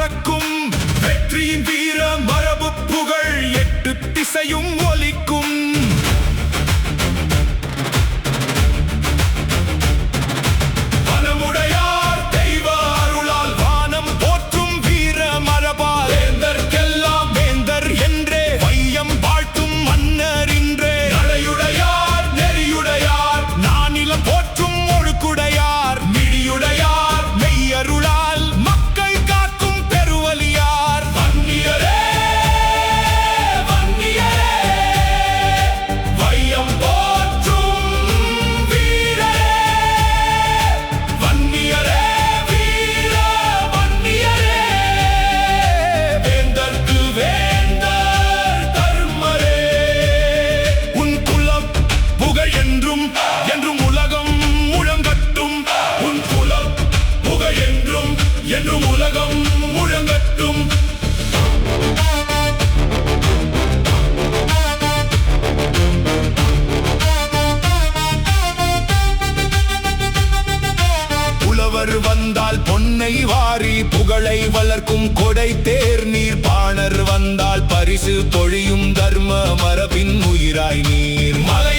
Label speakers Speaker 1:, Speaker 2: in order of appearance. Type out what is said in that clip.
Speaker 1: பறக்கும் வெற்றியின் வீர மரபு புகழ் 8 திசையும் ஒலிக்கும். வனமுடையார் தெய்வ அருளால் வானம் போற்றும் வீர மரபால் வேந்தர்க்கெல்லாம் வேந்தர் என்றே வையம் வாழ்த்தும் மன்னர் இன்றே. நடையுடையார் நெறியுடையார் நானிலம் போற்றும் ஒழுக்குடையார் மிடியுடையார் மெய்யருளால் மக்கள் காக்கும் பெருவலியார். வன்னியரே வன்னியரே வையம் போற்றும் வீரரே. வன்னியரே வீர வன்னியரே வேந்தர்க்கு வேந்தர் தர்மரே. உன் குலம் புகழ் என்றும் என்றும் உலகம் முழங்கட்டும். உன் குலம் புகழ் என்றும் என்றும் உலகம் முழங்கட்டும். புலவர் வந்தால் பொன்னை வாரி புகழை வளர்க்கும் கொடை தேர் நீர். பாணர் வந்தால் பரிசு பொழியும் தர்ம மரபின் உயிராய் நீர். மலை